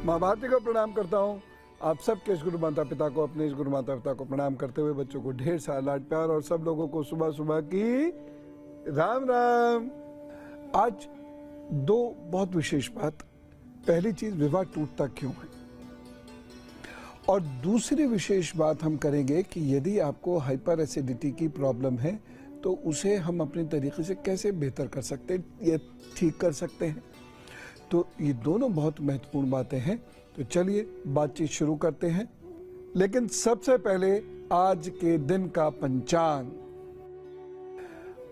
माँ भारती को प्रणाम करता हूँ। आप सबके इस गुरु माता पिता को, अपने इस गुरु माता पिता को प्रणाम करते हुए बच्चों को ढेर सारा लाड प्यार और सब लोगों को सुबह सुबह की राम राम। आज दो बहुत विशेष बात। पहली चीज, विवाह टूटता क्यों है, और दूसरी विशेष बात हम करेंगे कि यदि आपको हाइपर एसिडिटी की प्रॉब्लम है तो उसे हम अपने तरीके से कैसे बेहतर कर सकते हैं या ठीक कर सकते हैं। तो ये दोनों बहुत महत्वपूर्ण बातें हैं। तो चलिए बातचीत शुरू करते हैं। लेकिन सबसे पहले आज के दिन का पंचांग।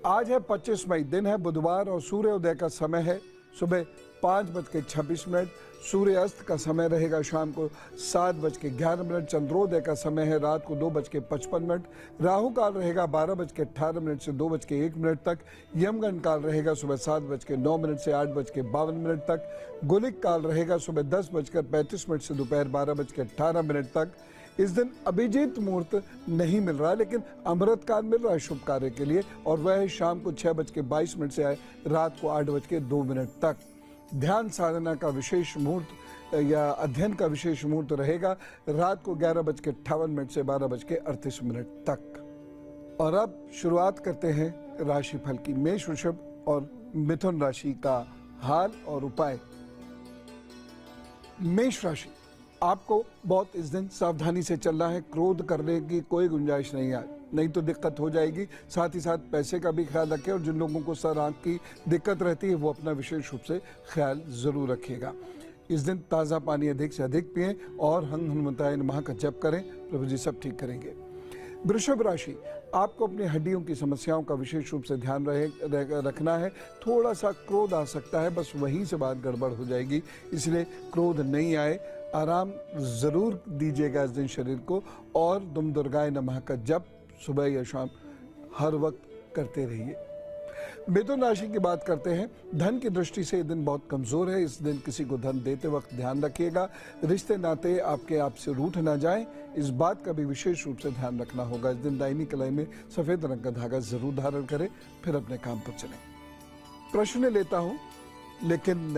आज है 25 मई, दिन है बुधवार और सूर्योदय का समय है सुबह 5:26। सूर्यास्त का समय रहेगा शाम को 7:11। चंद्रोदय का समय है रात को 2:55। राहु काल रहेगा 12:18 से 2:01 तक। यमगंड काल रहेगा सुबह 7:09 से 8:52 तक। गुलिक काल रहेगा सुबह 10:35 से दोपहर 12:18 तक। इस दिन अभिजीत मुहूर्त नहीं मिल रहा, लेकिन अमृत काल मिल रहा है शुभ कार्य के लिए, और वह है शाम को 6:22 से रात को 8:02 तक। ध्यान साधना का विशेष मुहूर्त या अध्ययन का विशेष मुहूर्त रहेगा रात को 11:58 से 12:38 तक। और अब शुरुआत करते हैं राशिफल की। मेष, वृषभ और मिथुन राशि का हाल और उपाय। मेष राशि, आपको बहुत इस दिन सावधानी से चलना है। क्रोध करने की कोई गुंजाइश नहीं है, नहीं तो दिक्कत हो जाएगी। साथ ही साथ पैसे का भी ख्याल रखें, और जिन लोगों को सर आंख की दिक्कत रहती है वो अपना विशेष रूप से ख्याल जरूर रखिएगा। इस दिन ताज़ा पानी अधिक से अधिक पिएं और हनुमंताय नमः का जप करें, प्रभु जी सब ठीक करेंगे। वृषभ राशि, आपको अपनी हड्डियों की समस्याओं का विशेष रूप से ध्यान रखना है। थोड़ा सा क्रोध आ सकता है, बस वहीं से बात गड़बड़ हो जाएगी, इसलिए क्रोध नहीं आए। आराम जरूर दीजिएगा इस दिन शरीर को, और दुम दुर्गाय नमः का जप सुबह या शाम हर वक्त करते रहिए। मिथुन राशि की बात करते हैं। धन की दृष्टि से ये दिन बहुत कमजोर है। इस दिन किसी को धन देते वक्त ध्यान रखिएगा, रिश्ते नाते आपके आपसे रूठ ना जाएं, इस बात का भी विशेष रूप से ध्यान रखना होगा। इस दिन दाहिनी कलाई में सफेद रंग का धागा जरूर धारण करें, फिर अपने काम पर चलें। प्रश्न लेता हूं, लेकिन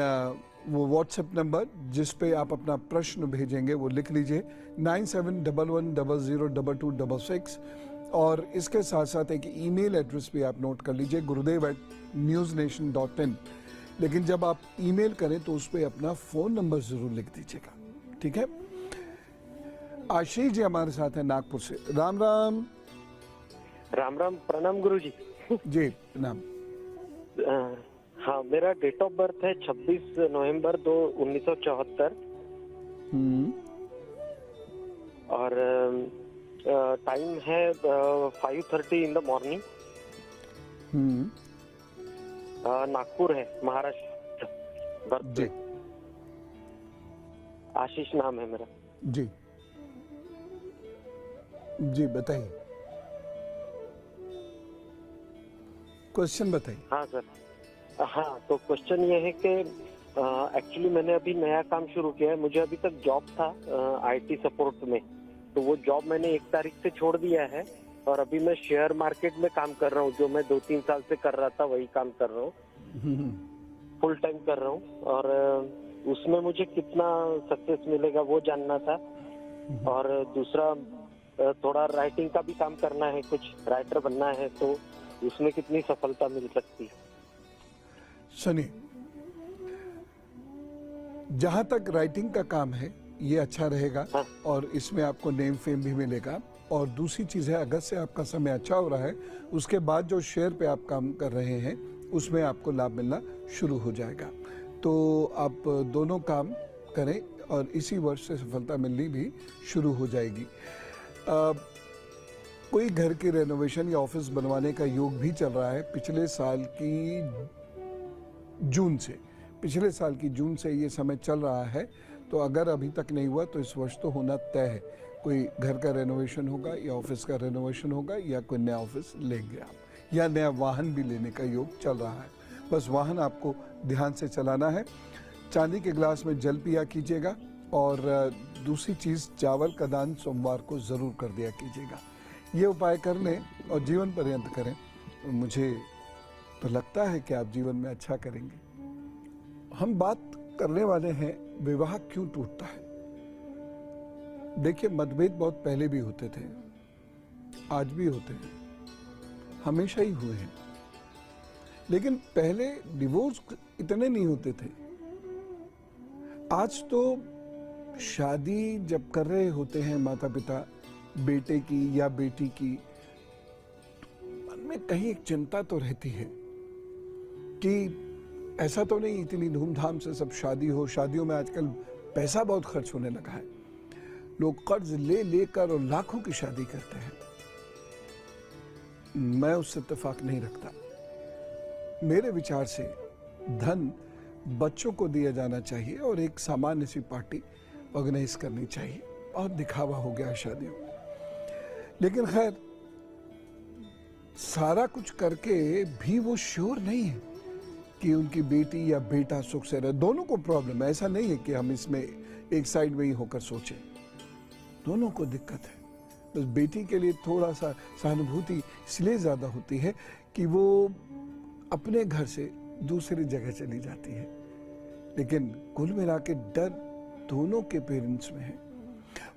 वो व्हाट्सएप नंबर जिस पे आप अपना प्रश्न भेजेंगे वो लिख लीजिए 9711002266, और इसके साथ साथ एक ईमेल एड्रेस भी आप नोट कर लीजिए gurudev@newsnation.in। लेकिन जब आप ईमेल करें तो उस पर अपना फ़ोन नंबर ज़रूर लिख दीजिएगा, ठीक है। आशीष जी हमारे साथ हैं नागपुर से। राम राम। राम राम, प्रणाम गुरु जी। जी प्रणाम। हाँ, मेरा डेट ऑफ बर्थ है 26 नवंबर 1974, और टाइम है 5:30 इन द मॉर्निंग। नागपुर है, महाराष्ट्र। बर्थ जी। आशीष नाम है मेरा। जी जी बताइए, क्वेश्चन बताइए। हाँ सर, हाँ तो क्वेश्चन ये है कि एक्चुअली मैंने अभी नया काम शुरू किया है। मुझे अभी तक जॉब था आईटी सपोर्ट में, तो वो जॉब मैंने 1 तारीख से छोड़ दिया है, और अभी मैं शेयर मार्केट में काम कर रहा हूँ। जो मैं 2-3 साल से कर रहा था वही काम कर रहा हूँ, फुल टाइम कर रहा हूँ, और उसमें मुझे कितना सक्सेस मिलेगा वो जानना था। और दूसरा, थोड़ा राइटिंग का भी काम करना है, कुछ राइटर बनना है, तो उसमें कितनी सफलता मिल सकती है। सुनिए, जहां तक राइटिंग का काम है ये अच्छा रहेगा, हाँ। और इसमें आपको नेम फेम भी मिलेगा। और दूसरी चीज है, अगस्त से आपका समय अच्छा हो रहा है, उसके बाद जो शेयर पे आप काम कर रहे हैं उसमें आपको लाभ मिलना शुरू हो जाएगा। तो आप दोनों काम करें और इसी वर्ष से सफलता मिलनी भी शुरू हो जाएगी। कोई घर की रेनोवेशन या ऑफिस बनवाने का योग भी चल रहा है। पिछले साल की जून से ये समय चल रहा है, तो अगर अभी तक नहीं हुआ तो इस वर्ष तो होना तय है। कोई घर का रेनोवेशन होगा या ऑफिस का रेनोवेशन होगा, या कोई नया ऑफिस लेंगे आप, या नया वाहन भी लेने का योग चल रहा है। बस वाहन आपको ध्यान से चलाना है। चांदी के गिलास में जल पिया कीजिएगा, और दूसरी चीज़, चावल का दान सोमवार को ज़रूर कर दिया कीजिएगा। ये उपाय कर लें और जीवन पर्यंत करें, मुझे तो लगता है कि आप जीवन में अच्छा करेंगे। हम बात करने वाले हैं विवाह क्यों टूटता है। देखिए, मतभेद बहुत पहले भी होते थे, आज भी होते हैं, हमेशा ही हुए हैं, लेकिन पहले डिवोर्स इतने नहीं होते थे। आज तो शादी जब कर रहे होते हैं माता पिता बेटे की या बेटी की, मन में कहीं एक चिंता तो रहती है कि ऐसा तो नहीं इतनी धूमधाम से सब शादी हो। शादियों में आजकल पैसा बहुत खर्च होने लगा है, लोग कर्ज ले लेकर और लाखों की शादी करते हैं। मैं उससे इत्तेफाक नहीं रखता। मेरे विचार से धन बच्चों को दिया जाना चाहिए और एक सामान्य सी पार्टी ऑर्गेनाइज करनी चाहिए। बहुत दिखावा हो गया है शादियों में, लेकिन खैर सारा कुछ करके भी वो श्योर नहीं है कि उनकी बेटी या बेटा सुख से रहे। दोनों को प्रॉब्लम है, ऐसा नहीं है कि हम इसमें एक साइड में ही होकर सोचें। दोनों को दिक्कत है, बस बेटी के लिए थोड़ा सा सहानुभूति इसलिए ज्यादा होती है कि वो अपने घर से दूसरी जगह चली जाती है, लेकिन कुल मिला के डर दोनों के पेरेंट्स में है।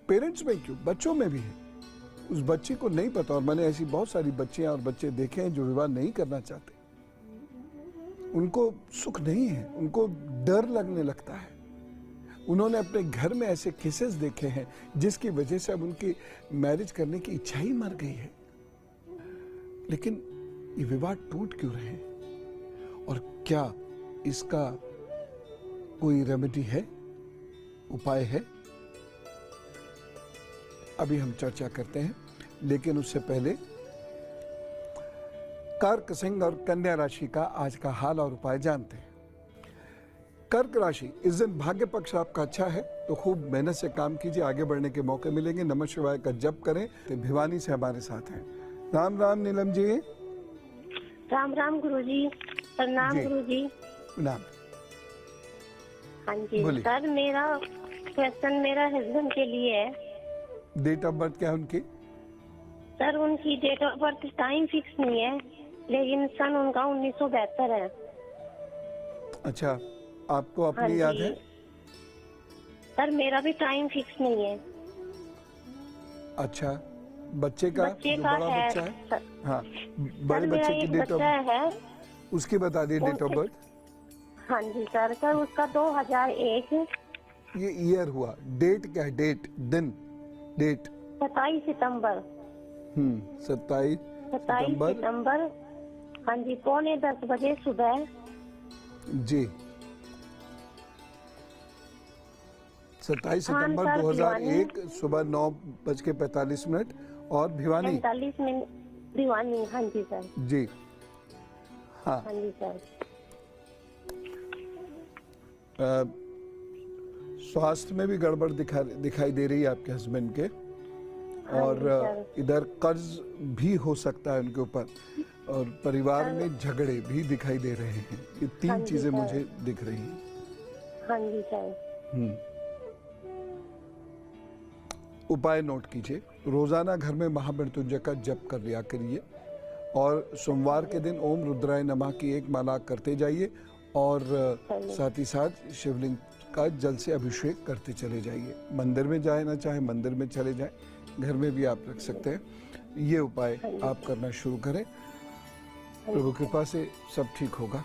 पेरेंट्स में क्यों, बच्चों में भी है। उस बच्ची को नहीं पता, और मैंने ऐसी बहुत सारी बच्चियां और बच्चे देखे हैं जो विवाह नहीं करना चाहते। उनको सुख नहीं है, उनको डर लगने लगता है। उन्होंने अपने घर में ऐसे केसेस देखे हैं जिसकी वजह से अब उनकी मैरिज करने की इच्छा ही मर गई है। लेकिन ये विवाह टूट क्यों रहे हैं और क्या इसका कोई रेमेडी है, उपाय है? अभी हम चर्चा करते हैं, लेकिन उससे पहले कर्क, सिंह और कन्या राशि का आज का हाल और उपाय जानते हैं। कर्क राशि, इस दिन भाग्य पक्ष आपका अच्छा है, तो खूब मेहनत से काम कीजिए, आगे बढ़ने के मौके मिलेंगे। नमः शिवाय का जप करें। तो भिवानी से हमारे साथ हैं। राम राम नीलम जी। राम राम गुरुजी, प्रणाम जी। गुरुजी। नाम हाँ जी बोलिए। सर, मेरा क्वेश्चन मेरा हस्बैंड के लिए है। डेट ऑफ बर्थ क्या है उनकी? सर उनकी date of birth time fix नहीं है, लेकिन सन उनका 1972 है। अच्छा, आपको हाँ अपनी जी याद है? सर, मेरा भी टाइम फिक्स नहीं है। अच्छा, बच्चे का बच्चे जो का बड़ा है बच्चा है, सर, हाँ, बड़े सर मेरा बच्चे की एक डेट बच्चा ऑफ है। उसकी बता दिए डेट ऑफ उनके- बर्थ। हाँ जी सर उसका 2001 ये ईयर हुआ, डेट क्या है? डेट, दिन, डेट 27 सितंबर 27 सितंबर सितंबर। हाँ जी, 9:45 बजे सुबह। जी, 27 हाँ, सितंबर सर, 2001 सुबह 9:45 और भिवानी। 45 मिनट दीवानी। हाँ जी सर। जी हाँ। हाँ जी सर। स्वास्थ्य में भी गड़बड़ दिखाई दे रही है आपके हस्बैंड के, और सर। इधर कर्ज भी हो सकता है उनके ऊपर, और परिवार में झगड़े भी दिखाई दे रहे हैं। ये हाँ तीन जी, चीजें सर। मुझे दिख रही हैं। हाँ जी सर। उपाय नोट कीजिए। रोजाना घर में महामृत्युंजय का जप कर लिया करिए, और सोमवार के दिन ओम रुद्राय नमः की एक माला करते जाइए, और साथ ही साथ शिवलिंग का जल से अभिषेक करते चले जाइए। मंदिर में जाए ना चाहे मंदिर में चले जाएं, घर में भी आप रख सकते हैं। ये उपाय आप करना शुरू करें, प्रभु कृपा से सब ठीक होगा।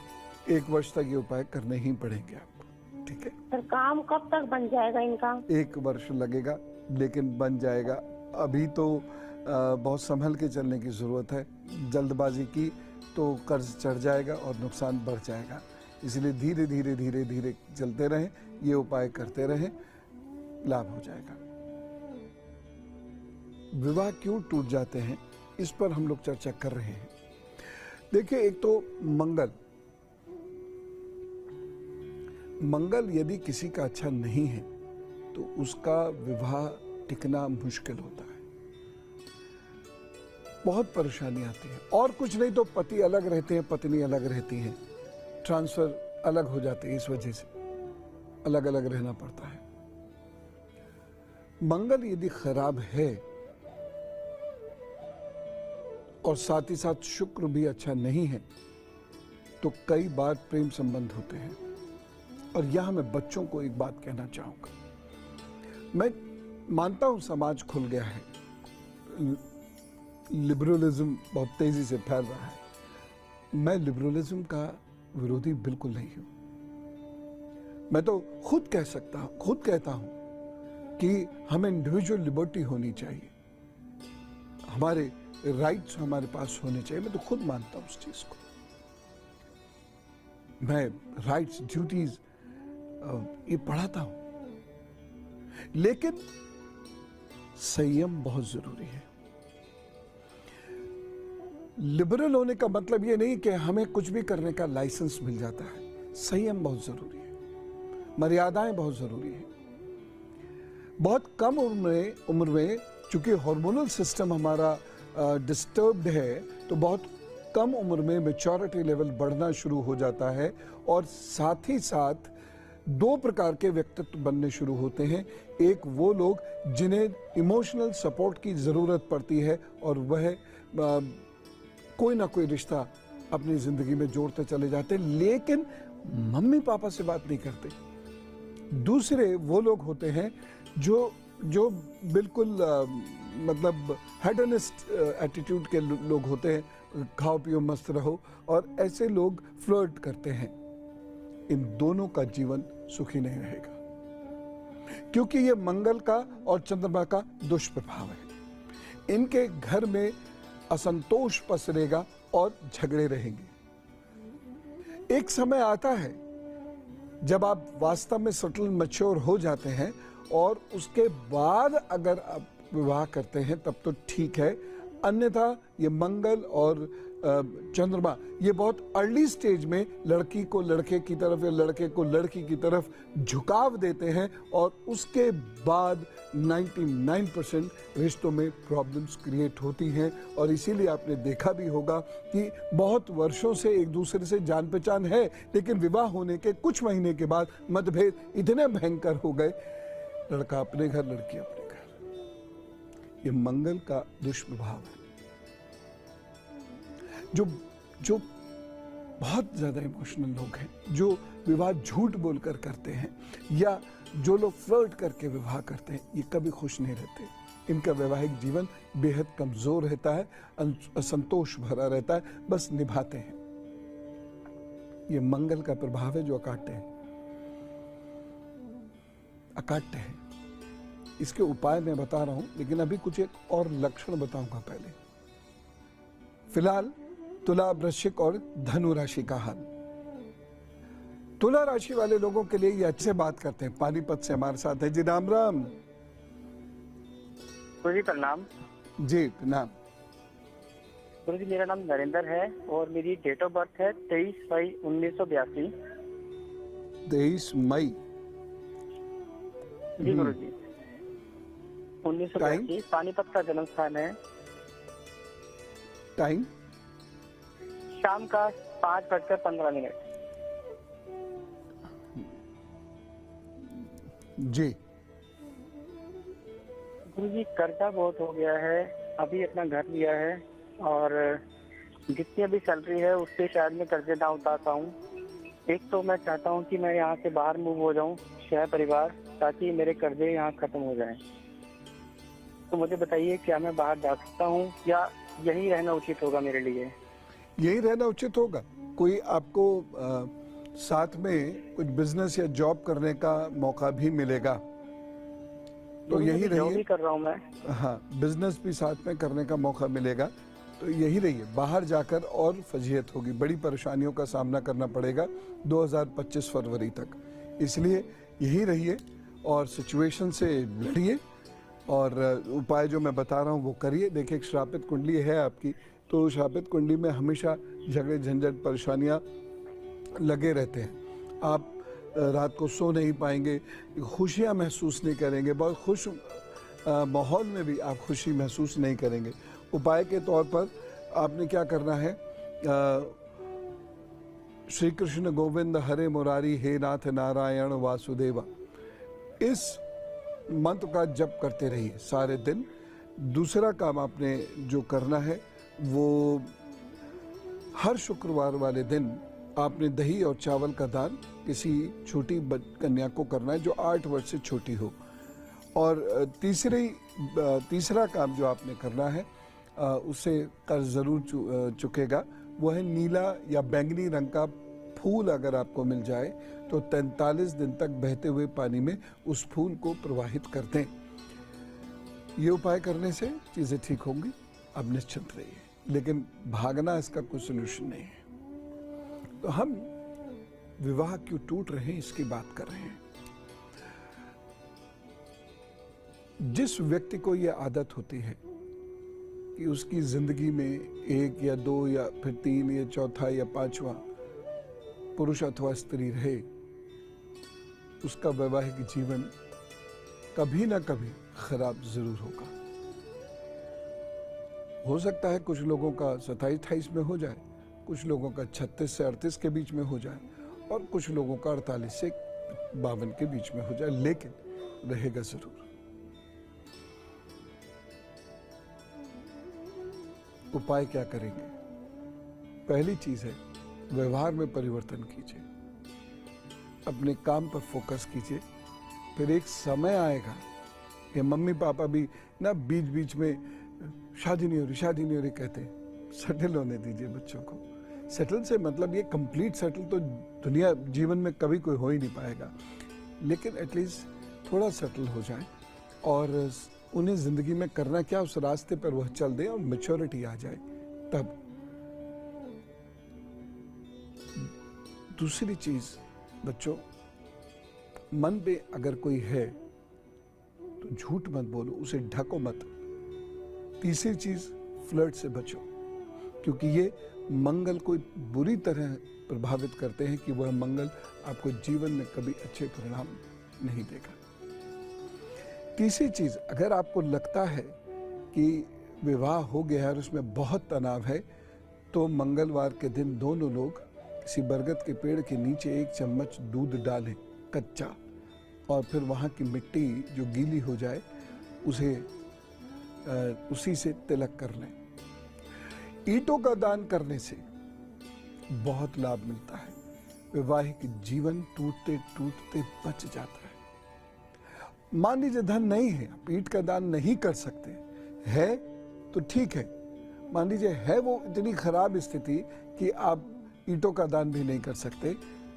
1 वर्ष तक ये उपाय करने ही पड़ेंगे आपको, ठीक है? सर काम कब तक बन जाएगा इनका? 1 वर्ष लगेगा, लेकिन बन जाएगा। अभी तो बहुत संभल के चलने की जरूरत है। जल्दबाजी की तो कर्ज चढ़ जाएगा और नुकसान बढ़ जाएगा। इसलिए धीरे धीरे धीरे धीरे चलते रहें, ये उपाय करते रहें, लाभ हो जाएगा। विवाह क्यों टूट जाते हैं, इस पर हम लोग चर्चा कर रहे हैं। देखिए, एक तो मंगल यदि किसी का अच्छा नहीं है तो उसका विवाह टिकना मुश्किल होता है, बहुत परेशानी आती है। और कुछ नहीं तो पति अलग रहते हैं, पत्नी अलग रहती है, ट्रांसफर अलग हो जाते हैं, इस वजह से अलग अलग रहना पड़ता है। मंगल यदि खराब है और साथ ही साथ शुक्र भी अच्छा नहीं है तो कई बार प्रेम संबंध होते हैं, और यहाँ मैं बच्चों को एक बात कहना चाहूँगा। मैं मानता हूँ समाज खुल गया है, लिबरलिज्म बहुत तेजी से फैल रहा है। मैं लिबरलिज्म का विरोधी बिल्कुल नहीं हूँ। मैं तो खुद कहता हूँ कि हमें इंडिविजुअल लिबर्टी होनी चाहिए, हमारे राइट्स हमारे पास होने चाहिए। मैं तो खुद मानता हूँ उस चीज को। मैं राइट्स ड्यूटीज ये पढ़ाता हूं, लेकिन संयम बहुत जरूरी है। लिबरल होने का मतलब ये नहीं कि हमें कुछ भी करने का लाइसेंस मिल जाता है। संयम बहुत जरूरी है, मर्यादाएं बहुत जरूरी है। बहुत कम उम्र में चूंकि हार्मोनल सिस्टम हमारा डिस्टर्ब्ड है, तो बहुत कम उम्र में मैच्योरिटी लेवल बढ़ना शुरू हो जाता है और साथ ही साथ दो प्रकार के व्यक्तित्व बनने शुरू होते हैं। एक वो लोग जिन्हें इमोशनल सपोर्ट की ज़रूरत पड़ती है और वह कोई ना कोई रिश्ता अपनी ज़िंदगी में जोड़ते चले जाते हैं, लेकिन मम्मी पापा से बात नहीं करते। दूसरे वो लोग होते हैं जो बिल्कुल मतलब हेडोनिस्ट एटीट्यूड के लोग होते हैं, खाओ पियो मस्त रहो, और ऐसे लोग फ्लर्ट करते हैं। इन दोनों का जीवन सुखी नहीं रहेगा, क्योंकि ये मंगल का और चंद्रमा का दुष्प्रभाव है। इनके घर में असंतोष पसरेगा और झगड़े रहेंगे। एक समय आता है जब आप वास्तव में सटल मैच्योर हो जाते हैं और उसके बाद अगर आप विवाह करते हैं तब तो ठीक है, अन्यथा ये मंगल और चंद्रमा ये बहुत अर्ली स्टेज में लड़की को लड़के की तरफ या लड़के को लड़की की तरफ झुकाव देते हैं और उसके बाद 99% रिश्तों में प्रॉब्लम्स क्रिएट होती हैं। और इसीलिए आपने देखा भी होगा कि बहुत वर्षों से एक दूसरे से जान पहचान है, लेकिन विवाह होने के कुछ महीने के बाद मतभेद इतने भयंकर हो गए, लड़का अपने घर लड़की अपने घर। ये मंगल का दुष्प्रभाव है। जो बहुत ज्यादा इमोशनल लोग हैं, जो विवाह झूठ बोलकर करते हैं या जो लोग फ्लर्ट करके विवाह करते हैं, ये कभी खुश नहीं रहते। इनका वैवाहिक जीवन बेहद कमजोर रहता है, असंतोष भरा रहता है, बस निभाते हैं। ये मंगल का प्रभाव है जो अकाट्य है। इसके उपाय मैं बता रहा हूं, लेकिन अभी कुछ एक और लक्षण बताऊंगा पहले। फिलहाल तुला, वृश्चिक और धनु राशि का हाल। तुला राशि वाले लोगों के लिए ये अच्छे बात करते हैं। पानीपत से हमारे साथ है जी, राम राम गुरु जी। प्रणाम जी। प्रणाम गुरु जी। मेरा नाम नरेंद्र है और मेरी डेट ऑफ बर्थ है 23 मई 1982। 23 मई जी गुरु जी, 1982। पानीपत का जन्म स्थान है। टाइम शाम का 5:15 जी। गुरुजी, कर्जा बहुत हो गया है। अभी अपना घर लिया है और जितनी अभी सैलरी है उससे शायद मैं कर्जे ना उतार पाऊँ। एक तो मैं चाहता हूँ कि मैं यहाँ से बाहर मूव हो जाऊँ शहर परिवार, ताकि मेरे कर्जे यहाँ खत्म हो जाएं। तो मुझे बताइए, क्या मैं बाहर जा सकता हूँ या यही रहना उचित होगा मेरे लिए? यही रहना उचित होगा। कोई आपको साथ में कुछ बिजनेस या जॉब करने का मौका भी मिलेगा, तो यही रहिए। भी कर रहा हूँ मैं। हाँ, बिजनेस भी साथ में करने का मौका मिलेगा, तो यही रहिए। बाहर जाकर और फजीहत होगी, बड़ी परेशानियों का सामना करना पड़ेगा 2025 फरवरी तक। इसलिए यही रहिए और सिचुएशन से लड़िए और उपाय जो मैं बता रहा हूँ वो करिए। देखिए, एक श्रापित कुंडली है आपकी, तो श्रापित कुंडली में हमेशा झगड़े झंझट परेशानियाँ लगे रहते हैं। आप रात को सो नहीं पाएंगे, खुशियाँ महसूस नहीं करेंगे, बहुत खुश माहौल में भी आप खुशी महसूस नहीं करेंगे। उपाय के तौर पर आपने क्या करना है, श्री कृष्ण गोविंद हरे मुरारी हे नाथ नारायण वासुदेवा, इस मंत्र का जप करते रहिए सारे दिन। दूसरा काम आपने जो करना है वो हर शुक्रवार वाले दिन आपने दही और चावल का दान किसी छोटी कन्या को करना है जो 8 वर्ष से छोटी हो। और तीसरा काम जो आपने करना है उससे कर्ज ज़रूर चुकेगा, वो है नीला या बैंगनी रंग का फूल अगर आपको मिल जाए तो 43 दिन तक बहते हुए पानी में उस फूल को प्रवाहित कर दें। ये उपाय करने से चीज़ें ठीक होंगी, अब निश्चिंत रहिए। लेकिन भागना इसका कोई सोल्यूशन नहीं है। तो हम विवाह क्यों टूट रहे हैं इसकी बात कर रहे हैं। जिस व्यक्ति को यह आदत होती है कि उसकी जिंदगी में 1 या 2 या फिर 3 या चौथा या 5वां पुरुष अथवा स्त्री रहे, उसका वैवाहिक जीवन कभी ना कभी खराब जरूर होगा। हो सकता है कुछ लोगों का 27-28 में हो जाए, कुछ लोगों का 36 से 38 के बीच में हो जाए और कुछ लोगों का 48 से 52 के बीच में हो जाए, लेकिन रहेगा जरूर। उपाय क्या करेंगे? पहली चीज है व्यवहार में परिवर्तन कीजिए, अपने काम पर फोकस कीजिए। फिर एक समय आएगा कि मम्मी पापा भी ना बीच बीच में शादी नहीं हो रही कहते हैं। सेटल होने दीजिए बच्चों को। सेटल से मतलब ये कंप्लीट सेटल तो दुनिया जीवन में कभी कोई हो ही नहीं पाएगा, लेकिन एटलीस्ट थोड़ा सेटल हो जाए और उन्हें जिंदगी में करना क्या उस रास्ते पर वह चल दे और मैच्योरिटी आ जाए तब। दूसरी चीज बच्चों, मन पे अगर कोई है तो झूठ मत बोलो, उसे ढको मत। तीसरी चीज, फ्लर्ट से बचो, क्योंकि ये मंगल को बुरी तरह प्रभावित करते हैं कि वह मंगल आपको जीवन में कभी अच्छे परिणाम नहीं देगा। तीसरी चीज, अगर आपको लगता है कि विवाह हो गया है और उसमें बहुत तनाव है, तो मंगलवार के दिन दोनों लोग किसी बरगद के पेड़ के नीचे 1 चम्मच दूध डालें कच्चा, और फिर वहाँ की मिट्टी जो गीली हो जाए उसी से तिलक कर लें। ईंटों का दान करने से बहुत लाभ मिलता है। वैवाहिक जीवन टूटते टूटते बच जाता है। मान लीजिए धन नहीं है, आप ईंट का दान नहीं कर सकते, है तो ठीक है। मान लीजिए है वो इतनी खराब स्थिति कि आप ईंटों का दान भी नहीं कर सकते,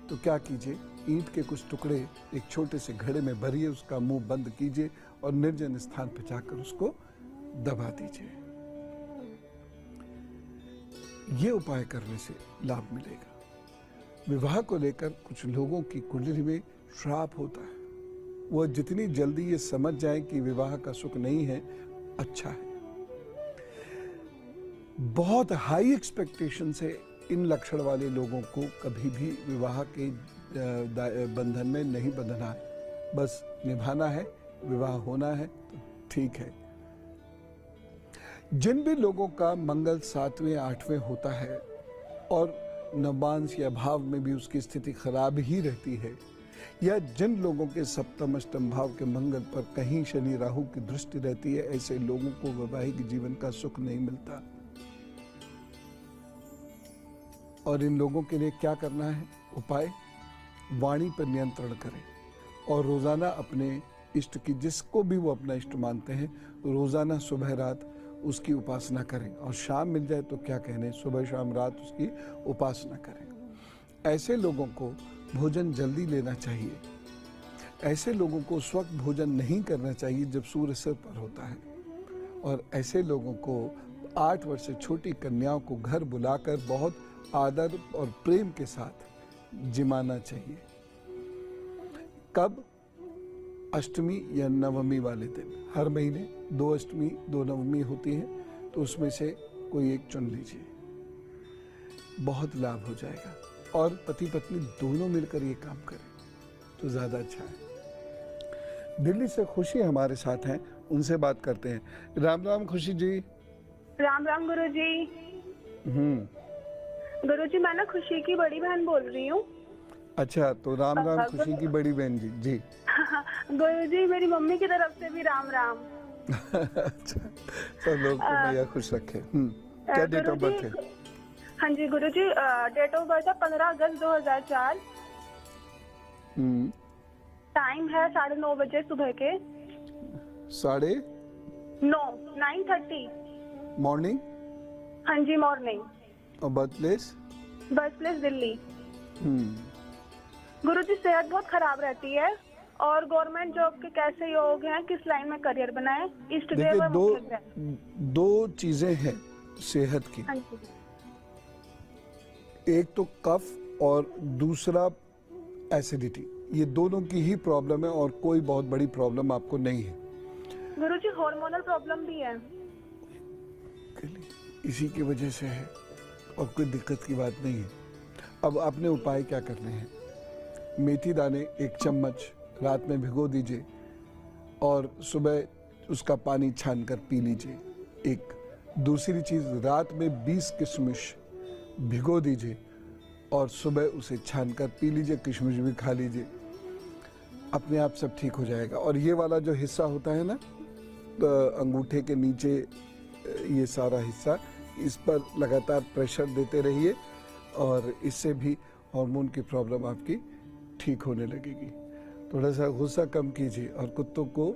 तो क्या कीजिए, ईंट के कुछ टुकड़े एक छोटे से घड़े में भरिए, उसका मुंह बंद कीजिए और निर्जन स्थान पर जाकर उसको दबा दीजिए। ये उपाय करने से लाभ मिलेगा। विवाह को लेकर कुछ लोगों की कुंडली में श्राप होता है, वह जितनी जल्दी ये समझ जाए कि विवाह का सुख नहीं है, अच्छा है। बहुत हाई एक्सपेक्टेशन से इन लक्षण वाले लोगों को कभी भी विवाह के बंधन में नहीं बंधना है, बस निभाना है। विवाह होना है तो ठीक है। जिन भी लोगों का मंगल 7वें 8वें होता है और नवांश या भाव में भी उसकी स्थिति खराब ही रहती है, या जिन लोगों के सप्तम अष्टम भाव के मंगल पर कहीं शनि राहु की दृष्टि रहती है, ऐसे लोगों को वैवाहिक जीवन का सुख नहीं मिलता। और इन लोगों के लिए क्या करना है उपाय? वाणी पर नियंत्रण करें और रोजाना अपने इष्ट की, जिसको भी वो अपना इष्ट मानते हैं, रोजाना सुबह रात उसकी उपासना करें। और शाम मिल जाए तो क्या कहने, सुबह शाम रात उसकी उपासना करें। ऐसे लोगों को भोजन जल्दी लेना चाहिए। ऐसे लोगों को उस वक्त भोजन नहीं करना चाहिए जब सूर्य सिर पर होता है। और ऐसे लोगों को 8 वर्ष से छोटी कन्याओं को घर बुलाकर बहुत आदर और प्रेम के साथ जिमाना चाहिए। कब? अष्टमी या नवमी वाले दिन। हर महीने 2 अष्टमी 2 नवमी होती है, तो उसमें से कोई एक चुन लीजिए, बहुत लाभ हो जाएगा। और पति पत्नी दोनों मिलकर ये काम करें तो ज्यादा अच्छा है। दिल्ली से खुशी हमारे साथ हैं, उनसे बात करते हैं। राम राम खुशी जी। राम राम गुरुजी। गुरुजी, मैं ना खुशी की बड़ी बहन बोल रही हूँ। अच्छा, तो राम राम खुशी की बड़ी बहन जी। जी गुरुजी, मेरी मम्मी की तरफ से भी राम राम। अच्छा, सब लोग को भैया खुश रखे। क्या डेट ऑफ बर्थ है? हाँ जी गुरुजी, डेट ऑफ बर्थ है 15 अगस्त 2004। टाइम है 9:30 बजे सुबह के। 9:30 मॉर्निंग। हाँ जी मॉर्निंग। और birth place? Birth place Delhi. Guruji सेहत बहुत खराब रहती है और गवर्नमेंट जॉब के कैसे योग हैं, किस लाइन में करियर बनाए, इष्ट देव देखिए, और मुख्य ग्रह। दो चीजें हैं सेहत की। हाँ जी। एक तो कफ और दूसरा एसिडिटी, ये दोनों की ही प्रॉब्लम है और कोई बहुत बड़ी प्रॉब्लम आपको नहीं है। गुरुजी हार्मोनल प्रॉब्लम भी है। इसी की वजह से है और कोई दिक्कत की बात नहीं है। अब आपने उपाय क्या करने हैं? मेथी दाने 1 चम्मच रात में भिगो दीजिए और सुबह उसका पानी छानकर पी लीजिए। एक दूसरी चीज, रात में 20 किशमिश भिगो दीजिए और सुबह उसे छानकर पी लीजिए, किशमिश भी खा लीजिए। अपने आप सब ठीक हो जाएगा। और ये वाला जो हिस्सा होता है ना, अंगूठे के नीचे, ये सारा हिस्सा, इस पर लगातार प्रेशर देते रहिए और इससे भी हार्मोन की प्रॉब्लम आपकी ठीक होने लगेगी। थोड़ा सा गुस्सा कम कीजिए और कुत्तों को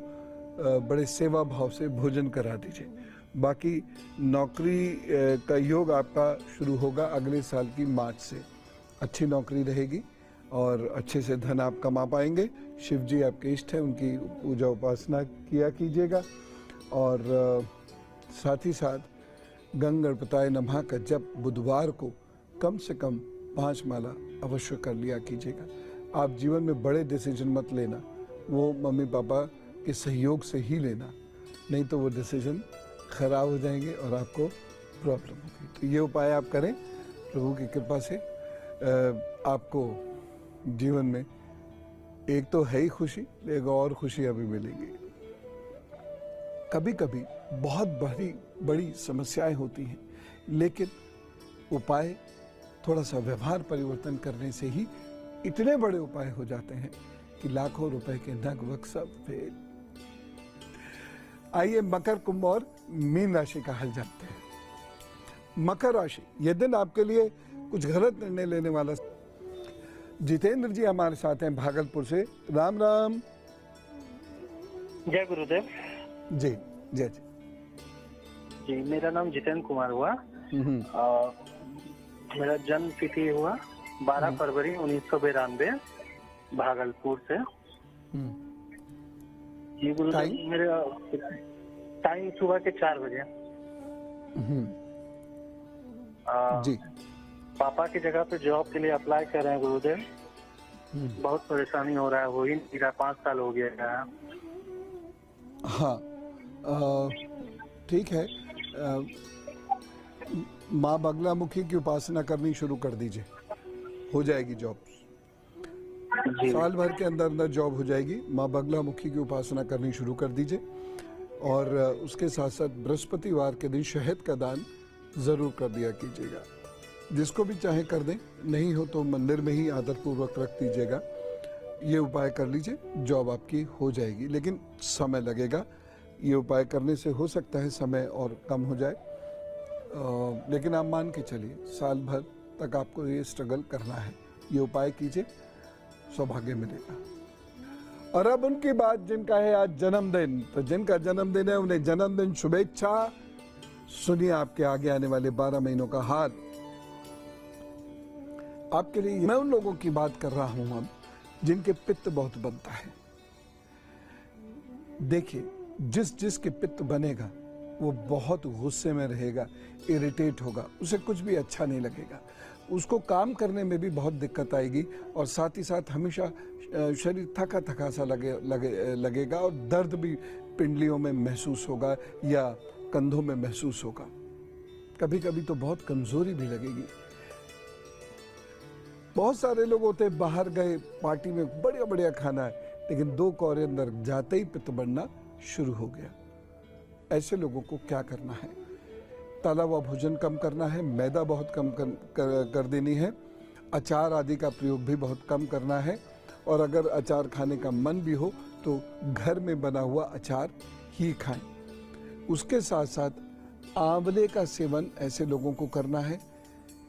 बड़े सेवा भाव से भोजन करा दीजिए। बाकी नौकरी का योग आपका शुरू होगा अगले साल की मार्च से। अच्छी नौकरी रहेगी और अच्छे से धन आप कमा पाएंगे। शिव जी आपके इष्ट हैं, उनकी पूजा उपासना किया कीजिएगा। और साथ ही साथ गंगणपताय नमः का जप बुधवार को कम से कम 5 माला अवश्य कर लिया कीजिएगा। आप जीवन में बड़े डिसीजन मत लेना, वो मम्मी पापा के सहयोग से ही लेना, नहीं तो वो डिसीजन खराब हो जाएंगे और आपको प्रॉब्लम होगी। तो ये उपाय आप करें, प्रभु की कृपा से आपको जीवन में एक तो है ही खुशी, एक और खुशी अभी मिलेगी। कभी कभी बहुत बड़ी समस्याएं होती हैं, लेकिन उपाय थोड़ा सा व्यवहार परिवर्तन करने से ही इतने बड़े उपाय हो जाते हैं कि लाखों रुपए के नग सब फेल। आइए मकर, कुंभ और मीन राशि का हाल जानते हैं। मकर राशि, यह दिन आपके लिए कुछ गलत निर्णय लेने वाला। जितेंद्र जी हमारे साथ हैं भागलपुर से। राम राम। जय गुरुदेव। जी जय जी। जी, मेरा नाम जितेंद्र कुमार हुआ। मेरा जन्म तिथि हुआ 12 फरवरी 1992, भागलपुर से। जी गुरुदेव, मेरा टाइम सुबह के 4 बजे। जी। पापा की जगह पे जॉब के लिए अप्लाई कर रहे हैं गुरुदेव। बहुत परेशानी हो रहा है, हो ही नहीं रहा, 5 साल हो गया है। हाँ, ठीक है। माँ बगलामुखी की उपासना करनी शुरू कर दीजिए, हो जाएगी जॉब। साल भर के अंदर अंदर जॉब हो जाएगी। माँ बगलामुखी की उपासना करनी शुरू कर दीजिए और उसके साथ साथ बृहस्पतिवार के दिन शहद का दान जरूर कर दिया कीजिएगा। जिसको भी चाहे कर दें, नहीं हो तो मंदिर में ही आदरपूर्वक रख दीजिएगा। ये उपाय कर लीजिए, जॉब आपकी हो जाएगी, लेकिन समय लगेगा। ये उपाय करने से हो सकता है समय और कम हो जाए, लेकिन आप मान के चलिए साल भर तक आपको ये स्ट्रगल करना है। ये उपाय कीजिए, सौभाग्य मिलेगा। और अब उनकी बात जिनका है आज जन्मदिन, तो जिनका जन्मदिन है उन्हें जन्मदिन शुभेच्छा। सुनिए आपके आगे आने वाले 12 महीनों का हाल आपके लिए। मैं उन लोगों की बात कर रहा हूं अब जिनके पित्त बहुत बनता है। देखिए, जिसके पित्त बनेगा वो बहुत गुस्से में रहेगा, इरिटेट होगा, उसे कुछ भी अच्छा नहीं लगेगा, उसको काम करने में भी बहुत दिक्कत आएगी और साथ ही साथ हमेशा शरीर थका थका सा लगेगा और दर्द भी पिंडलियों में महसूस होगा या कंधों में महसूस होगा। कभी कभी तो बहुत कमजोरी भी लगेगी। बहुत सारे लोग होते हैं, बाहर गए पार्टी में बढ़िया बढ़िया खाना है, लेकिन 2 कौरे अंदर जाते ही पित्त बढ़ना शुरू हो गया। ऐसे लोगों को क्या करना है? तला हुआ भोजन कम करना है, मैदा बहुत कम कर देनी है, अचार आदि का प्रयोग भी बहुत कम करना है। और अगर अचार खाने का मन भी हो तो घर में बना हुआ अचार ही खाएं। उसके साथ साथ आंवले का सेवन ऐसे लोगों को करना है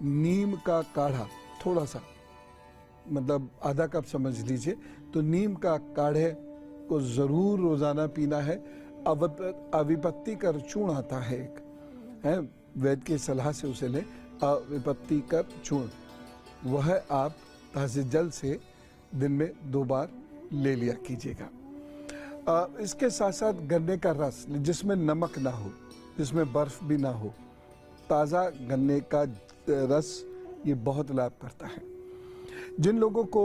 नीम का काढ़ा, थोड़ा सा, मतलब आधा कप समझ लीजिए, तो नीम का काढ़े को जरूर रोजाना पीना है। अविपत्ति कर चूर्ण आता है एक, है, वैद्य की सलाह से उसे लें, अविपत्ति कर चूर्ण, वह आप ताजे जल से दिन में 2 बार ले लिया कीजिएगा। इसके साथ साथ गन्ने का रस, जिसमें नमक ना हो, जिसमें बर्फ भी ना हो, ताज़ा गन्ने का रस, ये बहुत लाभ करता है। जिन लोगों को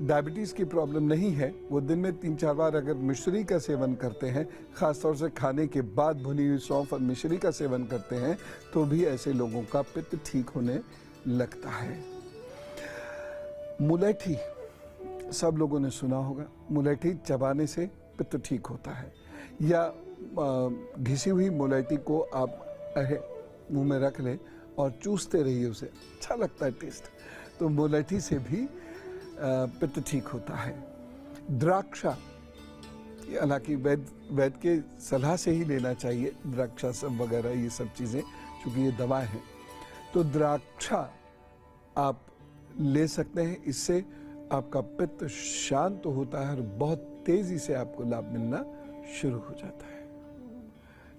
डायबिटीज़ की प्रॉब्लम नहीं है, वो दिन में 3-4 बार अगर मिश्री का सेवन करते हैं, ख़ासतौर से खाने के बाद भुनी हुई सौंफ और मिश्री का सेवन करते हैं, तो भी ऐसे लोगों का पित्त ठीक होने लगता है। मुलेठी, सब लोगों ने सुना होगा, मुलेठी चबाने से पित्त ठीक होता है, या घिसी हुई मुलेठी को आप मुंह में रख लें और चूसते रहिए उसे, अच्छा लगता है टेस्ट, तो मुलेठी से भी पित्त ठीक होता है। द्राक्षा, हालांकि वैद्य के सलाह से ही लेना चाहिए, द्राक्षा सब वगैरह ये सब चीज़ें, क्योंकि ये दवाएं हैं, तो द्राक्षा आप ले सकते हैं। इससे आपका पित्त शांत होता है और बहुत तेजी से आपको लाभ मिलना शुरू हो जाता है।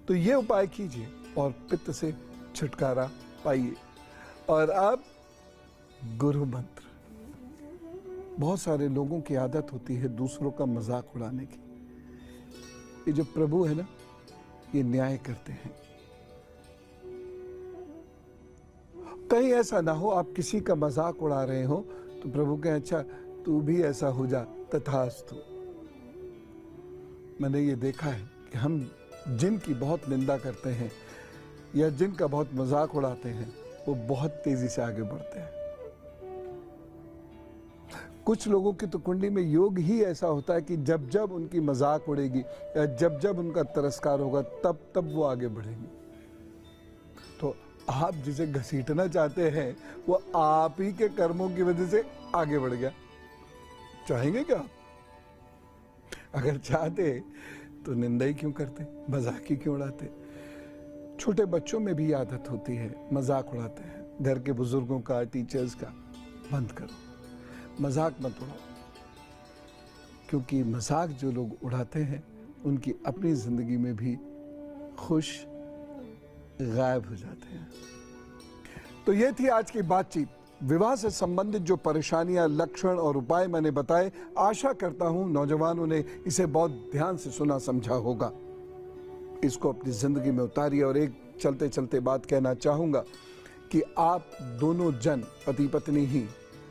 तो ये उपाय कीजिए और पित्त से छुटकारा पाइए। और अब गुरु मंत्र, बहुत सारे लोगों की आदत होती है दूसरों का मजाक उड़ाने की। ये जो प्रभु है ना, ये न्याय करते हैं। कहीं ऐसा ना हो आप किसी का मजाक उड़ा रहे हो तो प्रभु कहें अच्छा तू भी ऐसा हो जा, तथास्तु। मैंने ये देखा है कि हम जिनकी बहुत निंदा करते हैं या जिनका बहुत मजाक उड़ाते हैं, वो बहुत तेजी से आगे बढ़ते हैं। कुछ लोगों की तो कुंडली में योग ही ऐसा होता है कि जब जब उनकी मजाक उड़ेगी या जब जब उनका तिरस्कार होगा, तब तब वो आगे बढ़ेंगे। तो आप जिसे घसीटना चाहते हैं, वो आप ही के कर्मों की वजह से आगे बढ़ गया। चाहेंगे क्या? अगर चाहते तो निंदा ही क्यों करते, मजाक ही क्यों उड़ाते? छोटे बच्चों में भी आदत होती है, मजाक उड़ाते हैं। घर के बुजुर्गों का, टीचर्स का, बंद करो, मजाक मत उड़ाओ, क्योंकि मजाक जो लोग उड़ाते हैं उनकी अपनी जिंदगी में भी खुश गायब हो जाते हैं। तो ये थी आज की बातचीत। विवाह से संबंधित जो परेशानियां, लक्षण और उपाय मैंने बताए, आशा करता हूं नौजवानों ने इसे बहुत ध्यान से सुना समझा होगा। इसको अपनी जिंदगी में उतारिए। और एक चलते चलते बात कहना चाहूंगा कि आप दोनों जन, पति पत्नी ही,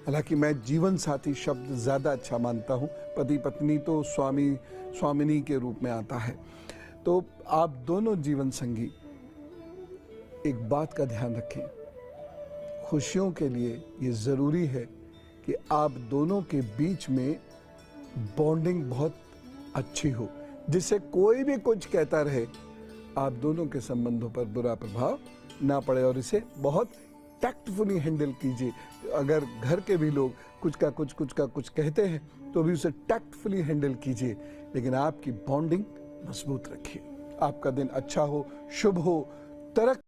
हालांकि मैं जीवन साथी शब्द ज्यादा अच्छा मानता हूं, पति पत्नी तो स्वामी स्वामिनी के रूप में आता है, तो आप दोनों जीवन संगी एक बात का ध्यान रखें, खुशियों के लिए ये जरूरी है कि आप दोनों के बीच में बॉन्डिंग बहुत अच्छी हो, जिससे कोई भी कुछ कहता रहे आप दोनों के संबंधों पर बुरा प्रभाव ना पड़े। और इसे बहुत टैक्टफुली हैंडल कीजिए। अगर घर के भी लोग कुछ का कुछ कहते हैं तो भी उसे टैक्टफुली हैंडल कीजिए, लेकिन आपकी बॉन्डिंग मजबूत रखिए। आपका दिन अच्छा हो, शुभ हो, तरक्की